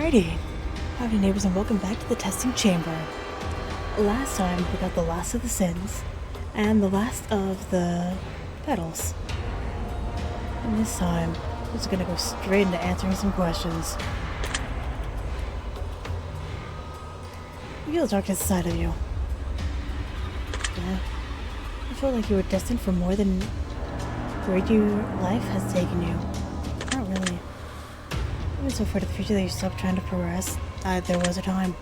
Alrighty, howdy neighbors and welcome back to the testing chamber. Last time we got the last of the sins and the last of the petals. And this time we're just gonna go straight into answering some questions. You feel the darkness inside of you. Yeah. You feel like you were destined for more than where your life has taken you. Not really. I'm so afraid of the future that you stopped trying to progress. There was a time.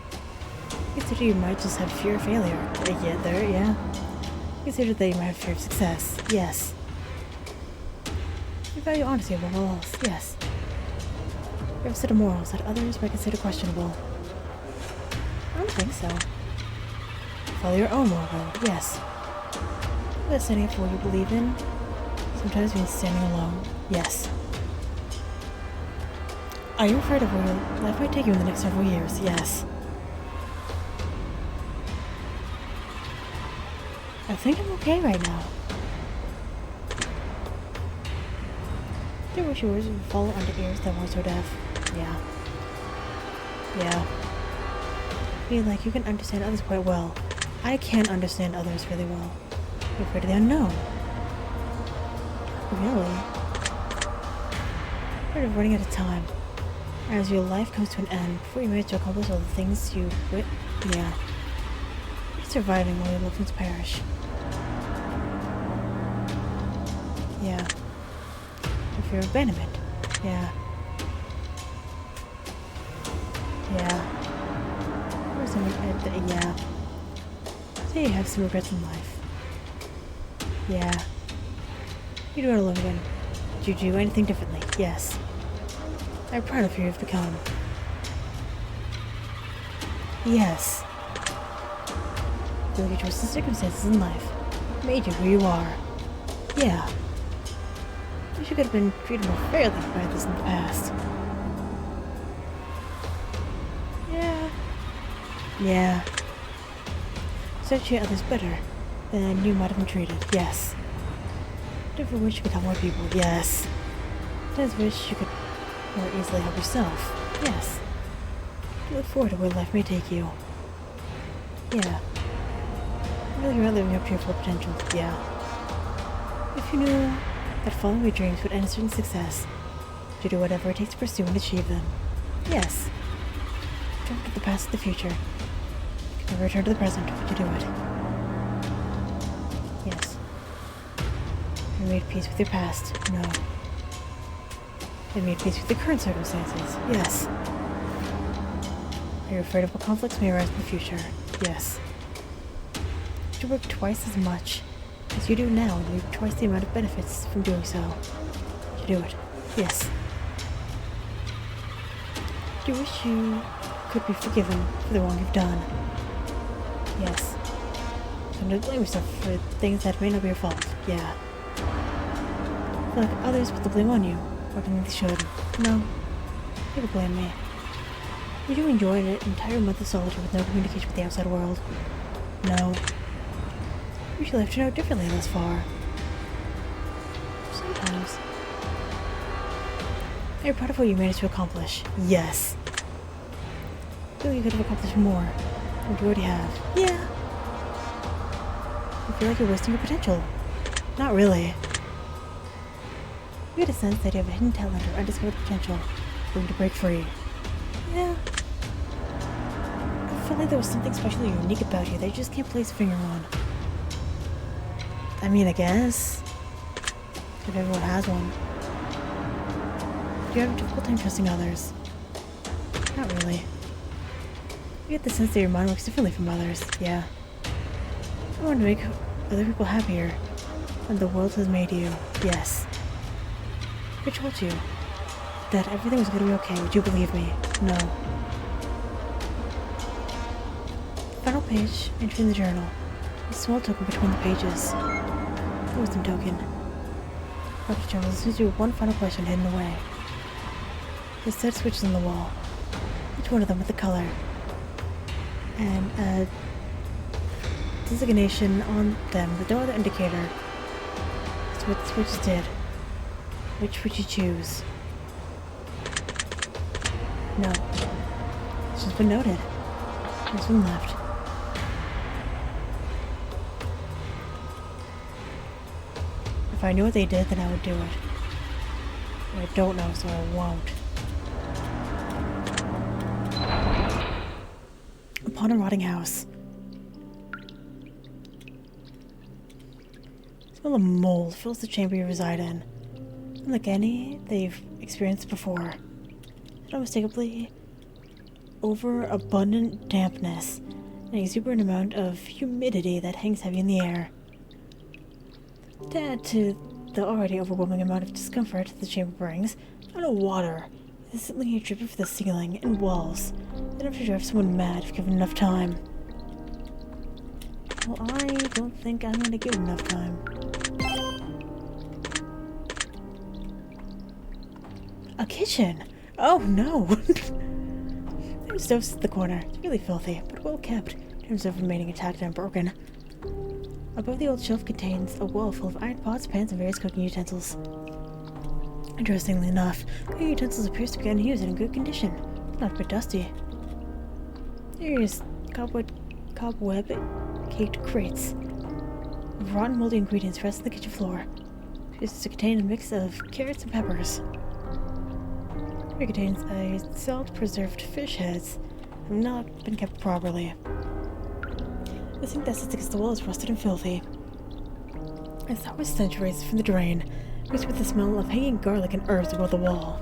Consider you might just have fear of failure. Yeah. Consider that you might have fear of success. Yes. You value honesty above all else. Yes. You have a set of morals that others might consider questionable. I don't think so. Follow your own moral code. Yes. But standing up for what you believe in sometimes means standing alone. Yes. Are you afraid of where your life might take you in the next several years? Yes. I think I'm okay right now. Do you wish your words would fall onto ears that weren't so deaf? Yeah. Feel like you can understand others quite well. I can understand others really well. You're afraid of the unknown. Really? Afraid of running out of time. As your life comes to an end, before you manage to accomplish all the things you quit, yeah. You're surviving while your loved ones perish. Yeah. The fear of abandonment. Yeah. Or some, yeah. Say you have some regrets in life. Yeah. You do it all over again. Did you do anything differently? Yes. I'm proud of who you've become. Yes. Feel like your choices and circumstances in life made you who you are. Yeah. Wish you could have been treated more fairly by this in the past. Yeah. So treat others better than you might have been treated. Yes. Never wish you could help more people. Yes. Sometimes wish you could more easily help yourself. Yes. You look forward to where life may take you. Yeah. I feel like you're not living up to your full potential. Yeah. If you knew that following your dreams would end in certain success, would you do whatever it takes to pursue and achieve them? Yes. Jump to the past and the future. You can never return to the present. Would you do it? Yes. Have you made peace with your past? No. Have you made peace with the current circumstances? Yes. Are you afraid of what conflicts may arise in the future? Yes. Would you work twice as much as you do now and reap twice the amount of benefits from doing so? Would you do it? Yes. Do you wish you could be forgiven for the wrong you've done? Yes. Sometimes blame yourself for things that may not be your fault. Yeah. Feel like others put the blame on you. Or do they should? No. You can blame me. Would you enjoy an entire month of solitude with no communication with the outside world? No. Wish your life turned out differently thus far. Sometimes. Are you proud of what you managed to accomplish? Yes. Feel you could have accomplished more than what you already have. Yeah. You feel like you're wasting your potential. Not really. You get a sense that you have a hidden talent or undiscovered potential waiting to break free. Yeah. I feel like there was something specially unique about you that you just can't place a finger on. I mean, I guess. But everyone has one. Do you have a difficult time trusting others? Not really. You get the sense that your mind works differently from others. Yeah. I want to make other people happier. And the world has made you. Yes. I told you that everything was going to be okay. Would you believe me? No. Final page, entry in the journal. A small token between the pages. A wisdom token. Dr. Jones listens to one final question hidden away. The set switches on the wall. Each one of them with a color. And a designation on them with no other indicator. That's what the switches did. Which would you choose? No. It's just been noted. It's been left. If I knew what they did, then I would do it. But I don't know, so I won't. Upon a rotting house. The smell of mold fills the chamber you reside in. Unlike any they've experienced before. It's unmistakably overabundant dampness, an exuberant amount of humidity that hangs heavy in the air. To add to the already overwhelming amount of discomfort the chamber brings, not a water, consistently dripping from the ceiling and walls, enough to drive someone mad if given enough time. Well, I don't think I'm gonna give enough time. A kitchen! Oh no! There's stoves at the corner. It's really filthy, but well kept, in terms of remaining intact and unbroken. Above the old shelf contains a wall full of iron pots, pans, and various cooking utensils. Interestingly enough, cooking utensils appears to be unused and in good condition. It's not a bit dusty. There's cobweb-caked crates of rotten, moldy ingredients rest on the kitchen floor. Appears to contain a mix of carrots and peppers. It contains a salt-preserved fish heads that have not been kept properly. The sink that sits against the wall is rusted and filthy. A sour stench rises from the drain, mixed with the smell of hanging garlic and herbs above the wall.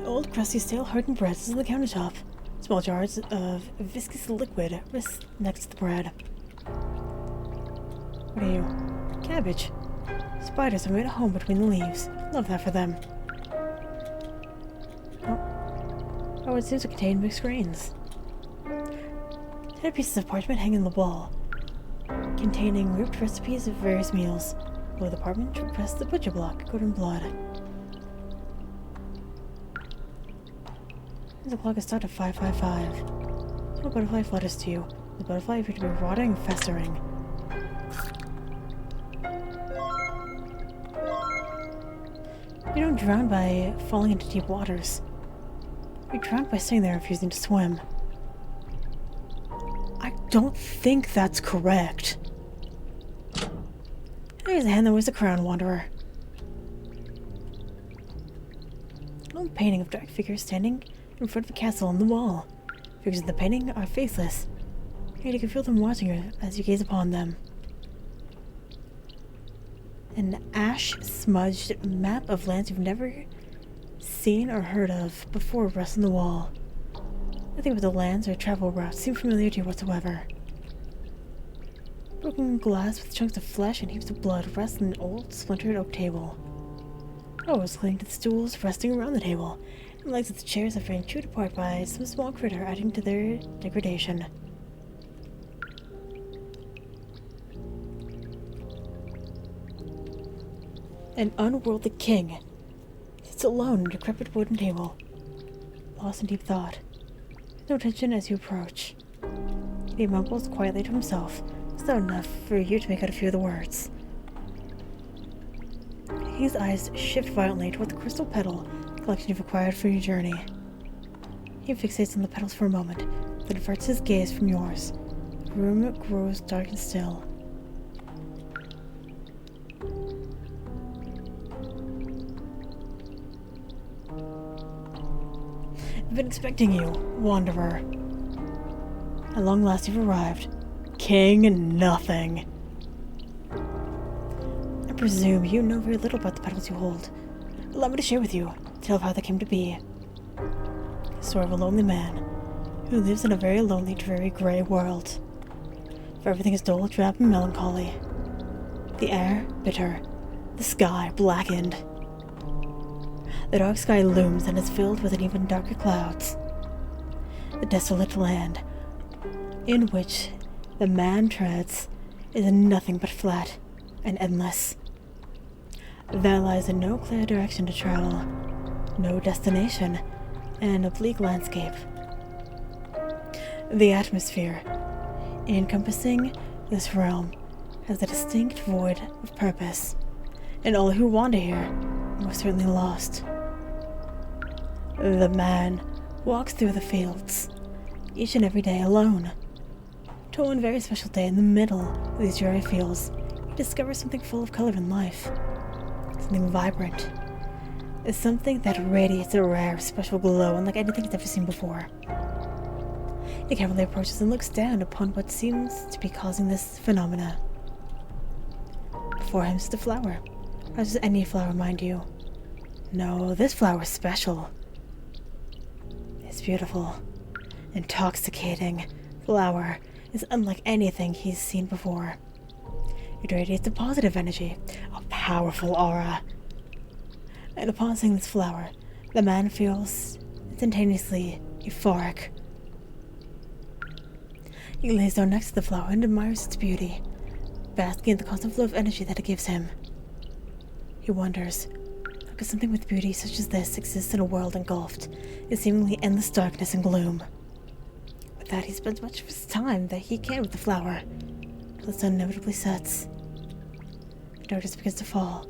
Old, crusty, stale, hardened bread is on the countertop. Small jars of viscous liquid rest next to the bread. What are you? Cabbage. Spiders have made a home between the leaves. Love that for them. Oh, it seems to contain mixed grains. 10 pieces of parchment hang in the wall, containing ripped recipes of various meals. Below the parchment, press the butcher block, coated in blood. The clock is set at 5:55. Small butterfly flutters to you. The butterfly appears to be rotting and festering. You don't drown by falling into deep waters. You drown by staying there refusing to swim. I don't think that's correct. There's a hand that wears a crown, wanderer. An old painting of dark figures standing in front of a castle on the wall. Figures in the painting are faceless, yet you can feel them watching you as you gaze upon them. An ash-smudged map of lands you've never seen or heard of before rests on the wall. Nothing about the lands or travel routes seem familiar to you whatsoever. Broken glass with chunks of flesh and heaps of blood rests on an old, splintered oak table. Crows clinging to the stools resting around the table, and the legs of the chairs have been chewed apart by some small critter adding to their degradation. An unworldly king sits alone at a decrepit wooden table, lost in deep thought. No attention as you approach. He mumbles quietly to himself, just loud enough for you to make out a few of the words. His eyes shift violently toward the crystal petal collection you've acquired for your journey. He fixates on the petals for a moment, then averts his gaze from yours. The room grows dark and still. I've been expecting you, wanderer. At long last you've arrived. King nothing. I presume you know very little about the petals you hold. Allow me to share with you a tale of how they came to be. The story of a lonely man who lives in a very lonely, dreary, grey world. For everything is dull, drab, and melancholy. The air, bitter. The sky, blackened. The dark sky looms and is filled with an even darker clouds. The desolate land in which the man treads is nothing but flat and endless. There lies in no clear direction to travel, no destination, and a bleak landscape. The atmosphere encompassing this realm has a distinct void of purpose, and all who wander here are most certainly lost. The man walks through the fields, each and every day alone. Till one very special day in the middle of these dreary fields, he discovers something full of color and life. Something vibrant. It's something that radiates a rare, special glow unlike anything he's ever seen before. He carefully approaches and looks down upon what seems to be causing this phenomena. Before him is the flower. Not just any flower, mind you. No, this flower is special. It's beautiful, intoxicating flower is unlike anything he's seen before. It radiates a positive energy, a powerful aura. And upon seeing this flower, the man feels instantaneously euphoric. He lays down next to the flower and admires its beauty, basking in the constant flow of energy that it gives him. He wonders, how could something with beauty such as this exist in a world engulfed in seemingly endless darkness and gloom? With that, he spends much of his time that he can with the flower, till the sun inevitably sets. The darkness begins to fall.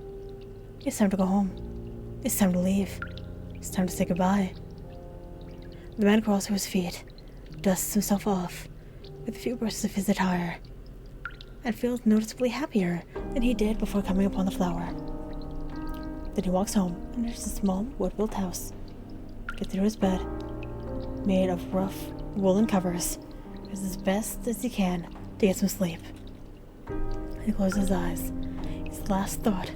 It's time to go home. It's time to leave. It's time to say goodbye. The man crawls to his feet, dusts himself off with a few brushes of his attire, and feels noticeably happier than he did before coming upon the flower. Then he walks home and enters a small wood-built house, gets into his bed, made of rough woolen covers, does as best as he can to get some sleep. He closes his eyes. His last thought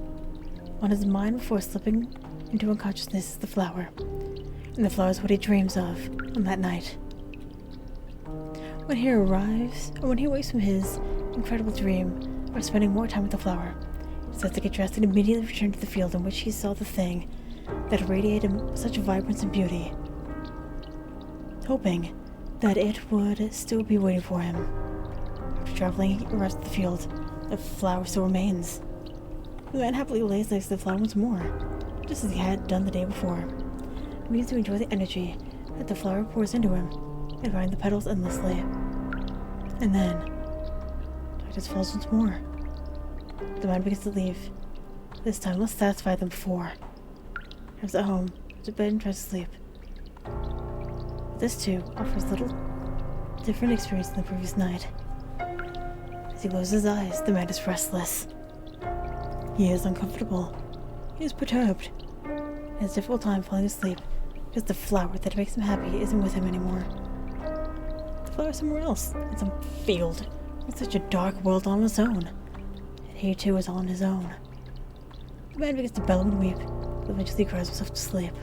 on his mind before slipping into unconsciousness is the flower, and the flower is what he dreams of on that night. When he arrives, or when he wakes from his incredible dream of spending more time with the flower, he sets to get dressed and immediately return to the field in which he saw the thing that radiated such vibrance and beauty, hoping that it would still be waiting for him. After traveling, he arrives at the field. The flower still remains. The man happily lays next to the flower once more, just as he had done the day before. He begins to enjoy the energy that the flower pours into him, admiring the petals endlessly. And then, darkness falls once more. The man begins to leave, this time less satisfied than before. He comes at home, to bed and tries to sleep. But this too offers little different experience than the previous night. As he closes his eyes, the man is restless. He is uncomfortable. He is perturbed. He has a difficult time falling asleep because the flower that makes him happy isn't with him anymore. The flower is somewhere else, in some field, in such a dark world on his own. And he too is all on his own. The man begins to bellow and weep, but eventually cries himself to sleep.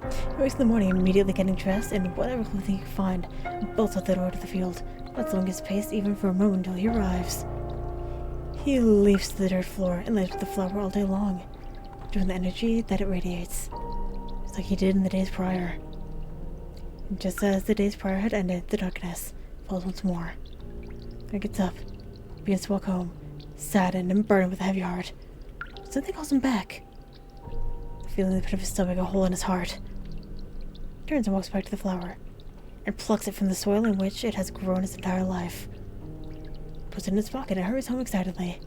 He wakes in the morning, immediately getting dressed in whatever clothing he can find, and bolts out the door to the field, not slowing his pace even for a moment until he arrives. He leaps to the dirt floor and lays with the flower all day long, enjoying the energy that it radiates, just like he did in the days prior. And just as the days prior had ended, the darkness falls once more. He gets up, begins to walk home, saddened and burdened with a heavy heart. Something calls him back. Feeling the pit of his stomach, a hole in his heart. He turns and walks back to the flower, and plucks it from the soil in which it has grown his entire life. Puts it in his pocket and hurries home excitedly.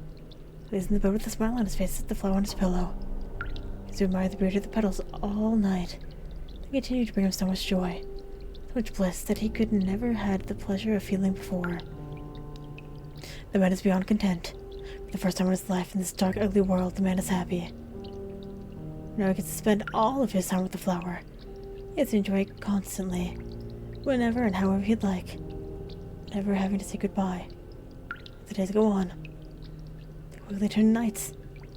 He lays in the bed with a smile on his face, sets the flower on his pillow. He has admired the beauty of the petals all night. They continue to bring him so much joy, so much bliss that he could never had the pleasure of feeling before. The man is beyond content. For the first time in his life in this dark, ugly world, the man is happy. Now he gets to spend all of his time with the flower. He gets to enjoy it constantly, whenever and however he'd like, never having to say goodbye. The days go on. They quickly turn to nights,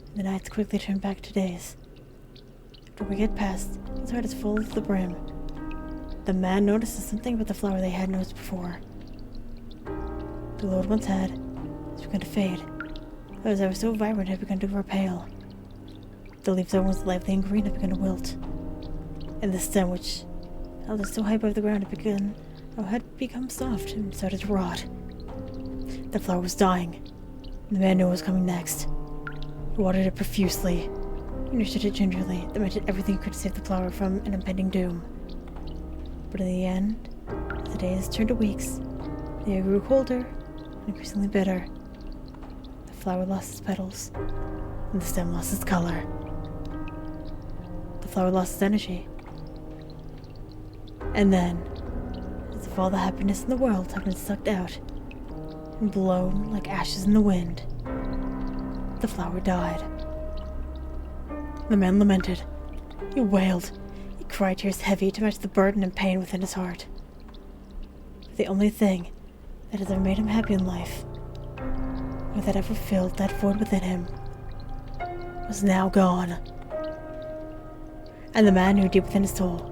and the nights quickly turn back to days. After we get past, his heart is full to the brim. The man notices something about the flower they had noticed before. The glow it once had has begun to fade. What was ever so vibrant had begun to grow pale. The leaves that were once lively and green had begun to wilt, and the stem, which held it so high above the ground, had become soft and started to rot. The flower was dying, and the man knew what was coming next. He watered it profusely. He nurtured it gingerly, then did everything he could to save the flower from an impending doom. But in the end, as the days turned to weeks, the air grew colder and increasingly bitter. The flower lost its petals, and the stem lost its color. The flower lost its energy. And then, as if all the happiness in the world had been sucked out and blown like ashes in the wind, the flower died. The man lamented. He wailed. He cried tears heavy to match the burden and pain within his heart. But the only thing that has ever made him happy in life, or that ever filled that void within him, was now gone. And the man knew deep within his soul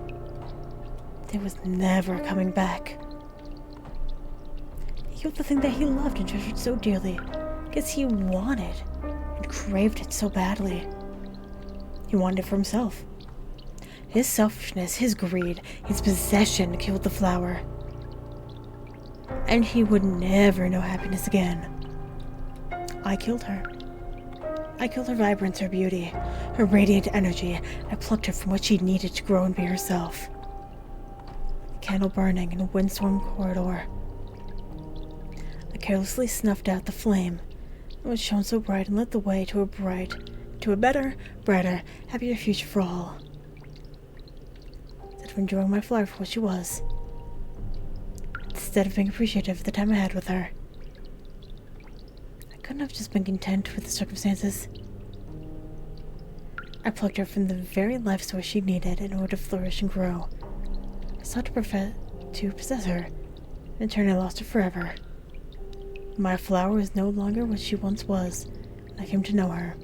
there was never coming back. He killed the thing that he loved and treasured so dearly because he wanted and craved it so badly. He wanted it for himself. His selfishness, his greed, his possession killed the flower. And he would never know happiness again. I killed her. I killed her vibrance, her beauty, her radiant energy. I plucked her from what she needed to grow and be herself. A candle burning in a windstorm corridor. I carelessly snuffed out the flame that was shone so bright and lit the way to a better, brighter, happier future for all. Instead of enjoying my flower for what she was, instead of being appreciative of the time I had with her, I couldn't have just been content with the circumstances. I plucked her from the very life source she needed in order to flourish and grow. I sought to possess her, and in turn I lost her forever. My flower was no longer what she once was when I came to know her,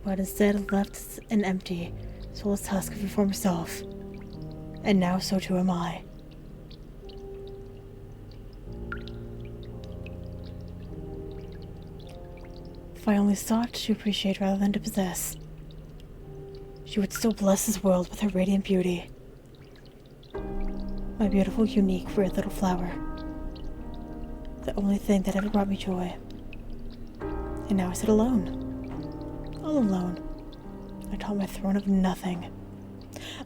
but instead left an empty, soulless husk of her former self, and now so too am I. If I only sought to appreciate rather than to possess, she would still bless this world with her radiant beauty. My beautiful, unique, rare little flower. The only thing that ever brought me joy. And now I sit alone. All alone. Atop my throne of nothing.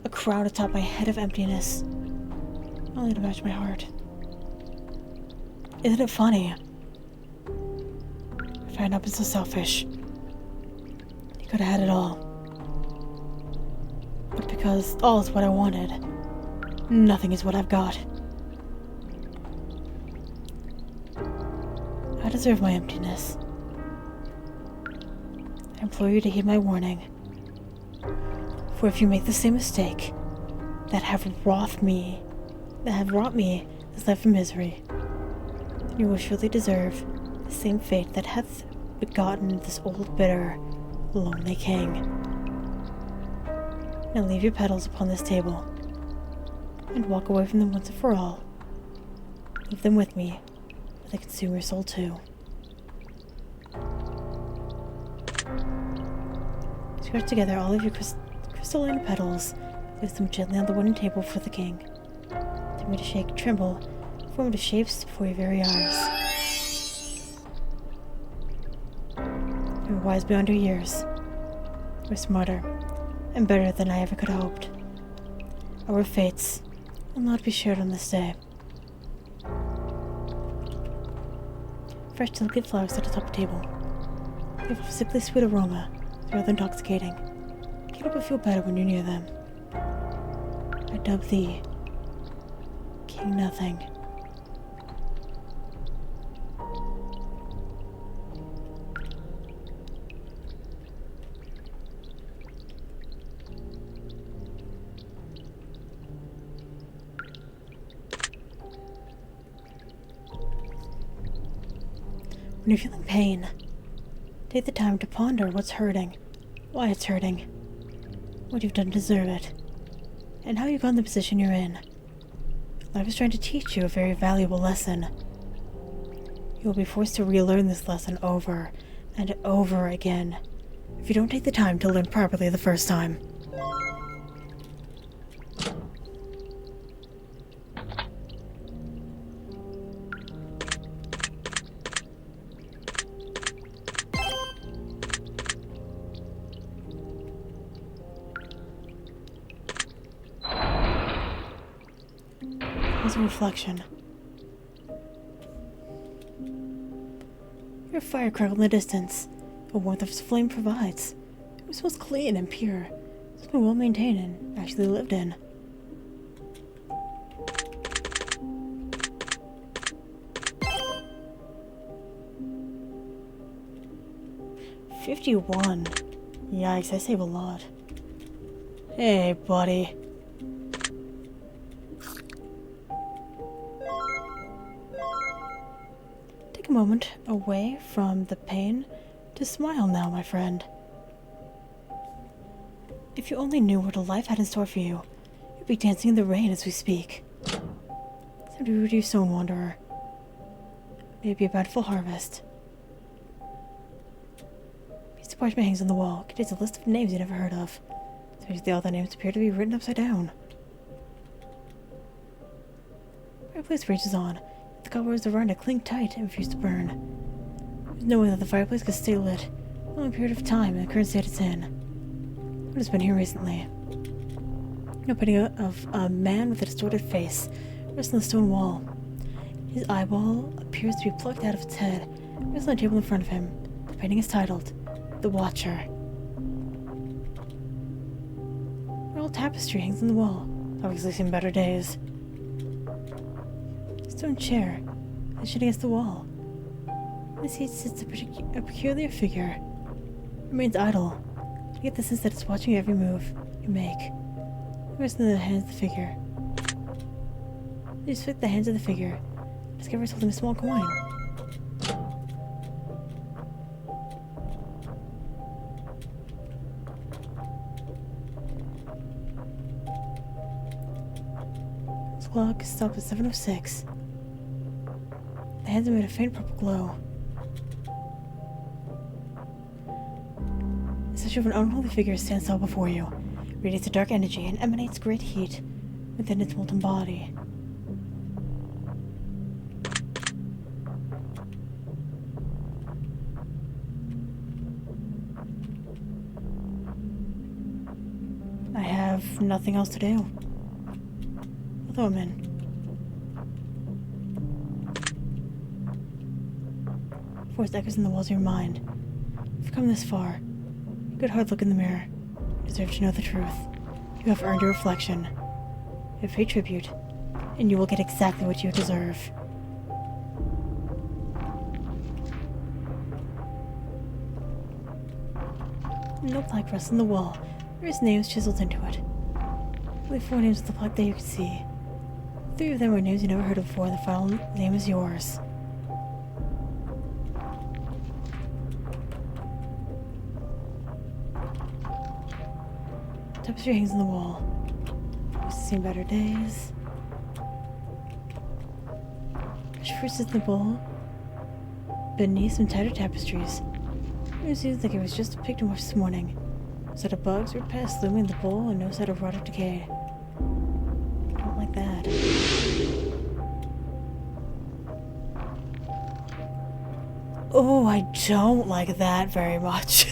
A crown atop my head of emptiness. Only to match my heart. Isn't it funny? If I had not been so selfish, he could have had it all. But because all is what I wanted, nothing is what I've got. I deserve my emptiness. I implore you to heed my warning. For if you make the same mistake that have wrought me this life of misery, you will surely deserve the same fate that hath begotten this old, bitter, lonely king. Now leave your petals upon this table, and walk away from them once and for all. Leave them with me, but they consume your soul too. Scratch together all of your crystalline petals, place them gently on the wooden table for the king. Turn me to shake, tremble, form into shapes before your very eyes. You were wise beyond your years. You were smarter and better than I ever could have hoped. Our fates will not be shared on this day. Fresh, delicate flowers at the top of the table. They have a sickly sweet aroma. They're rather intoxicating. You can't help but feel better when you're near them. I dub thee King Nothing. When you're feeling pain, take the time to ponder what's hurting, why it's hurting, what you've done to deserve it, and how you got in the position you're in. Life is trying to teach you a very valuable lesson. You will be forced to relearn this lesson over and over again if you don't take the time to learn properly the first time. As a reflection. Your fire crackled in the distance. The warmth of its flame provides. It was most clean and pure. It's been well maintained and actually lived in. 51. Yikes, I save a lot. Hey, buddy. Take a moment away from the pain to smile now, my friend. If you only knew what a life had in store for you, you'd be dancing in the rain as we speak. Time to root your stone, wanderer. Maybe a bountiful harvest. A piece of parchment hangs on the wall. It contains a list of names you never heard of. Especially all the names appear to be written upside down. The fireplace rages on. The cobwebs around it cling tight and refuse to burn. There's no way that the fireplace could stay lit for a long period of time in the current state it's in. What has been here recently? No painting of a man with a distorted face rests on the stone wall. His eyeball appears to be plucked out of its head, rests on the table in front of him. The painting is titled, The Watcher. An old tapestry hangs on the wall. It's obviously seen better days. A stone chair is shut against the wall. In the seat sits a peculiar figure. It remains idle. You get the sense that it's watching every move you make. You rest in the hands of the figure. You inspect the hands of the figure. Discover it's holding a small coin. The clock stops at 7:06. The hands emit a faint purple glow. The statue of an unholy figure stands tall before you, radiates a dark energy and emanates great heat within its molten body. I have nothing else to do. Although I'm in. Voice echoes in the walls of your mind. You've come this far. A good hard look in the mirror. You deserve to know the truth. You have earned a reflection. You have paid tribute, and you will get exactly what you deserve. No plaque rests on the wall. There is names chiseled into it. Only 4 names on the plaque that you can see. 3 of them are names you never heard of before. The final name is yours. Tapestry hangs on the wall. I've seen better days. Fresh fruit sits in the bowl beneath some tattered tapestries. It seems like it was just picked and washed this morning. No set of bugs or pests looming in the bowl, and no set of rot or decay. Don't like that. Oh, I don't like that very much.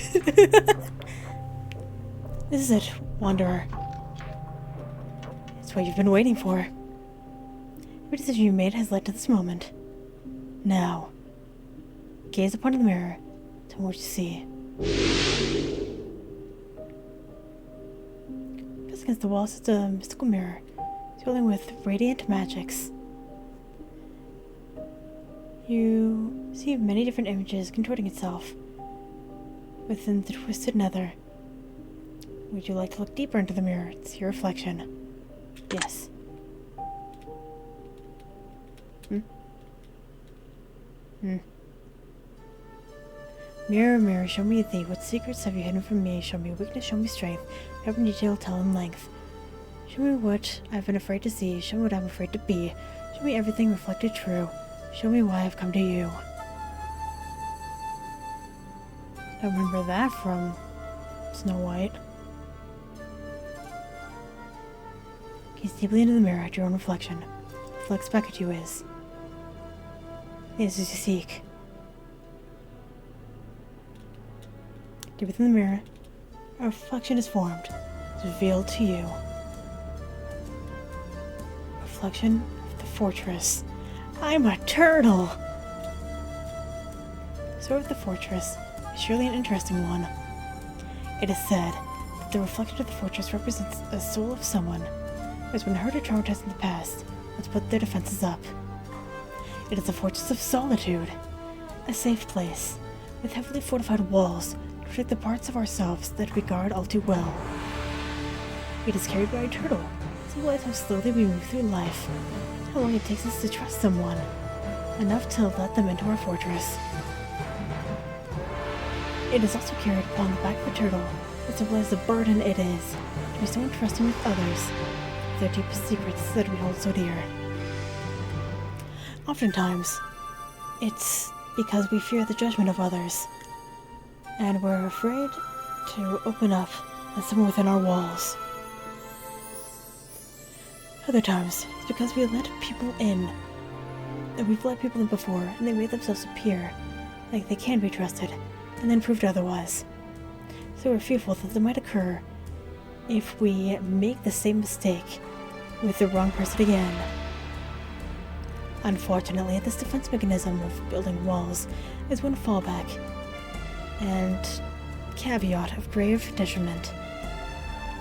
This is it, Wanderer. It's what you've been waiting for. Every decision you made has led to this moment. Now, gaze upon the mirror. Tell me what you see. Just against the wall sits a mystical mirror, swirling with radiant magics. You see many different images contorting itself within the twisted nether. Would you like to look deeper into the mirror to see your reflection? Yes. Mirror, mirror, show me thee. What secrets have you hidden from me? Show me weakness, show me strength. Every detail, tell in length. Show me what I've been afraid to see. Show me what I'm afraid to be. Show me everything reflected true. Show me why I've come to you. I remember that from Snow White. Gaze deeply into the mirror at your own reflection. What reflects back at you is the answers you seek. Deep within the mirror, a reflection is formed. It's revealed to you. A reflection of the fortress. I'm a turtle! The story of the fortress is surely an interesting one. It is said that the reflection of the fortress represents the soul of someone who has been hurt or traumatized in the past and to put their defenses up. It is a fortress of solitude, a safe place with heavily fortified walls to protect the parts of ourselves that we guard all too well. It is carried by a turtle, symbolize how slowly we move through life, how long it takes us to trust someone, enough to let them into our fortress. It is also carried upon the back of a turtle, that symbolizes the burden it is to be so entrusting with others, with their deepest secrets that we hold so dear. Oftentimes, it's because we fear the judgment of others, and we're afraid to open up to someone within our walls. Other times, it's because we let people in, and we've let people in before, and they made themselves appear like they can be trusted, and then proved otherwise. So we're fearful that it might occur if we make the same mistake with the wrong person again. Unfortunately, this defense mechanism of building walls is one fallback and caveat of grave detriment.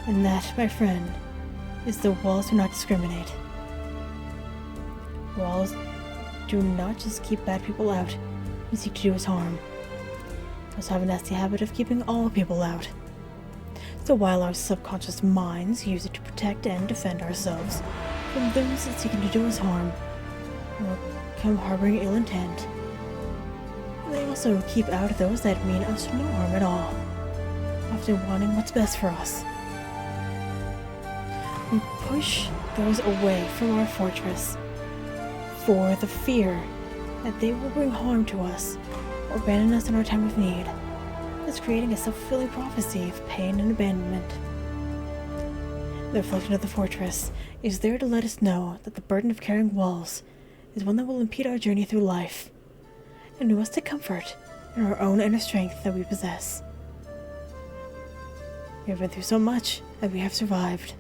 And that, my friend, is the walls do not discriminate. Walls do not just keep bad people out who seek to do us harm. They also have a nasty habit of keeping all people out. So while our subconscious minds use it to protect and defend ourselves from those seeking to do us harm, or come harboring ill intent, they also keep out those that mean us no harm at all, often wanting what's best for us. We push those away from our fortress for the fear that they will bring harm to us or abandon us in our time of need, thus creating a self-fulfilling prophecy of pain and abandonment. The reflection of the fortress is there to let us know that the burden of carrying walls is one that will impede our journey through life, and we must take comfort in our own inner strength that we possess. We have been through so much, and we have survived.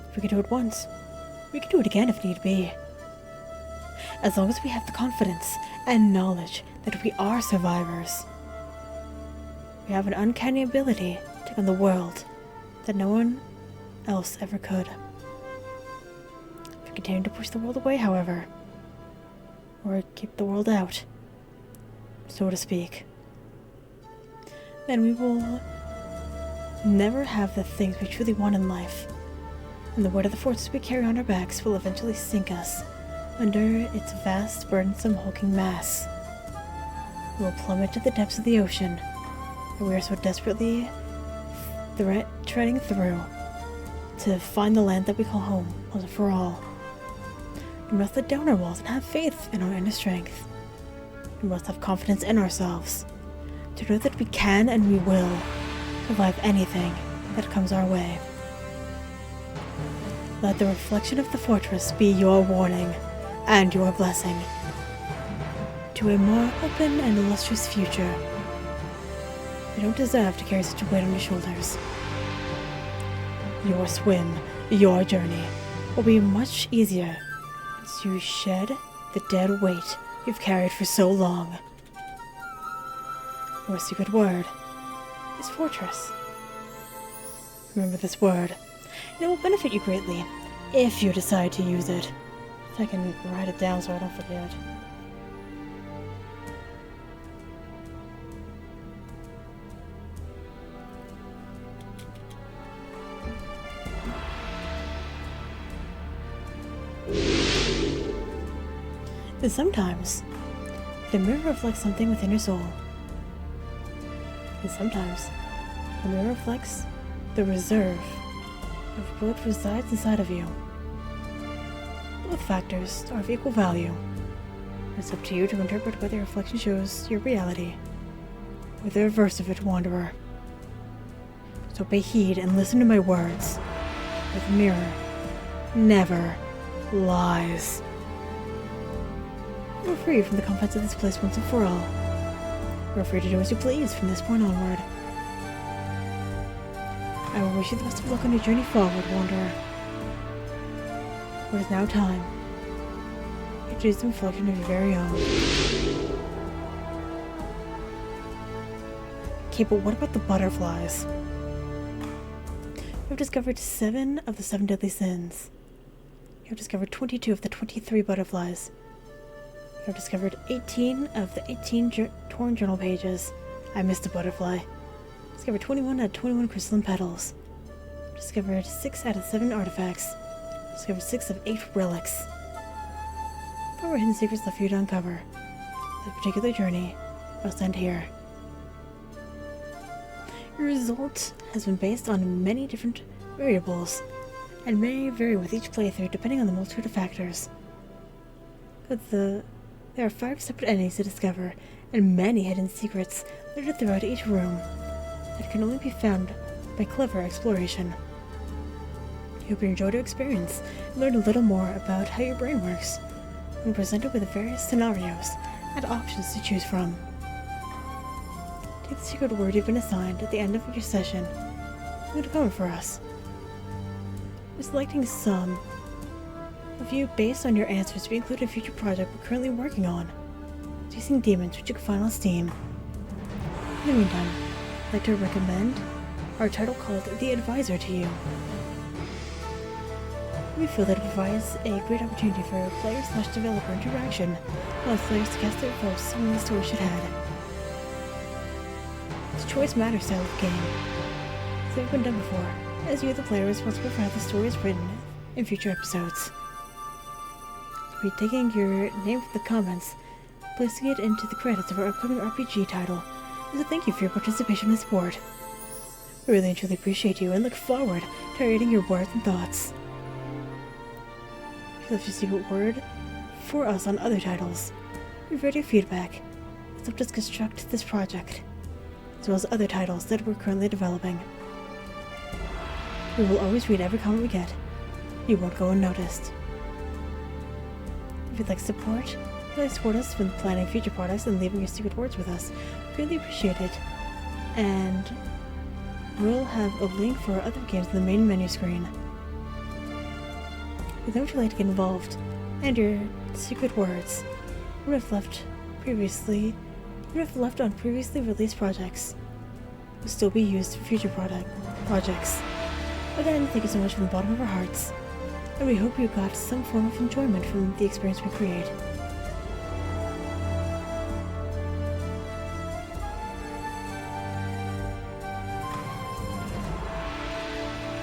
If we could do it once, we could do it again if need be. As long as we have the confidence and knowledge that we are survivors, we have an uncanny ability to take on the world that no one else ever could. If we continue to push the world away, however, or keep the world out, so to speak, then we will never have the things we truly want in life, and the weight of the fortress we carry on our backs will eventually sink us under its vast, burdensome, hulking mass. We will plummet to the depths of the ocean that we are so desperately treading through to find the land that we call home once and for all. We must let down our walls and have faith in our inner strength. We must have confidence in ourselves to know that we can and we will survive anything that comes our way. Let the reflection of the fortress be your warning and your blessing to a more open and illustrious future. You don't deserve to carry such a weight on your shoulders. Your swim, your journey, will be much easier as you shed the dead weight you've carried for so long. Your secret word is fortress. Remember this word, and it will benefit you greatly if you decide to use it. If I can write it down so I don't forget. But sometimes, the mirror reflects something within your soul. And sometimes, the mirror reflects the reserve of what resides inside of you. Both factors are of equal value. It's up to you to interpret whether your reflection shows your reality, or the reverse of it, wanderer. So pay heed and listen to my words. The mirror never lies. You're free from the confines of this place once and for all. You're free to do as you please from this point onward. I will wish you the best of luck on your journey forward, wanderer. It is now time to choose the reflection of your very own. Okay, but what about the butterflies? You've discovered 7 of the 7 deadly sins. You've discovered 22 of the 23 butterflies. You've discovered 18 of the 18 torn journal pages I missed a butterfly. Discovered 21 out of 21 crystalline petals. Discovered 6 out of 7 artifacts. Discovered 6 of 8 relics. 4 more hidden secrets left for you to uncover. The particular journey must end here. Your result has been based on many different variables, and may vary with each playthrough depending on the multitude of factors. But there are 5 separate endings to discover, and many hidden secrets littered throughout each room that can only be found by clever exploration. I hope you enjoyed your experience and learned a little more about how your brain works when presented with various scenarios and options to choose from. Take the secret word you've been assigned at the end of your session and leave a comment for us. We're selecting some of you based on your answers to be included in a future project we're currently working on, Chasing Demons, which you can find on Steam. In the meantime, I'd like to recommend our title called The Advisor to you. We feel that it provides a great opportunity for player/developer interaction and allows players to cast their votes on the story should head. It's a choice matters style of game. It's never been done before, as you, the player, are responsible for how the story is written in future episodes. We'll be taking your name from the comments, placing it into the credits of our upcoming RPG title, as a thank you for your participation and support. We really and truly appreciate you and look forward to reading your words and thoughts. If you left your secret word for us on other titles, we've read your feedback. It's helped us construct this project, as well as other titles that we're currently developing. We will always read every comment we get. You won't go unnoticed. If you'd like support, support us when planning future products and leaving your secret words with us. We really appreciate it. And we'll have a link for our other games in the main menu screen. If you would like to get involved, and your secret words would have left on previously released projects will still be used for future projects. Again, thank you so much from the bottom of our hearts, and we hope you got some form of enjoyment from the experience we create.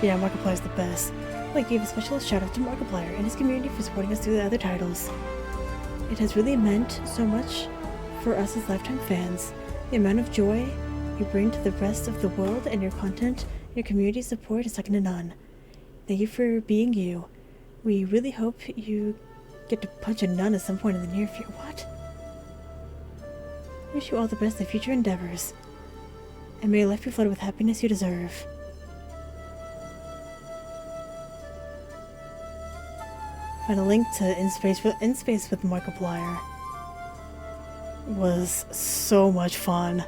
Yeah, Markiplier's the best. I'd like to give a special shout out to Markiplier and his community for supporting us through the other titles. It has really meant so much for us as lifetime fans. The amount of joy you bring to the rest of the world, and your content and your community support is second to none. Thank you for being you. We really hope you get to punch a nun at some point in the near future. What? I wish you all the best in future endeavors, and may your life be flooded with happiness you deserve. Find a link to In Space with Markiplier. Was so much fun.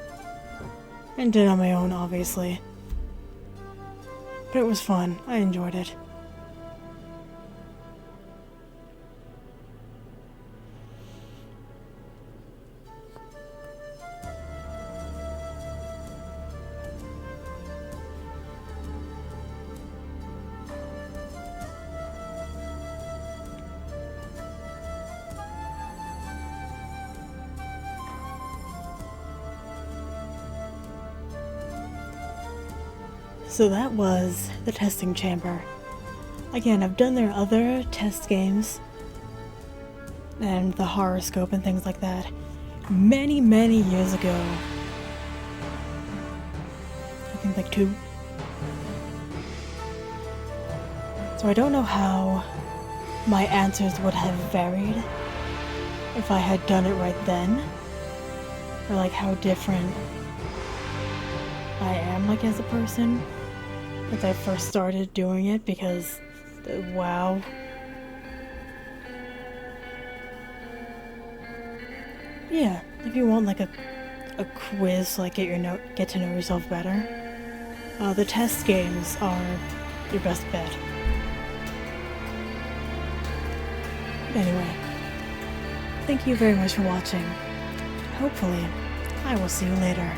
And did it on my own, obviously. But it was fun. I enjoyed it. So that was the testing chamber. Again, I've done their other test games and the horoscope and things like that many, many years ago. I think like 2. So I don't know how my answers would have varied if I had done it right then, or like how different I am like as a person as I first started doing it, because wow. Yeah, if you want like a quiz, like get to know yourself better, the test games are your best bet. Anyway, thank you very much for watching. Hopefully, I will see you later.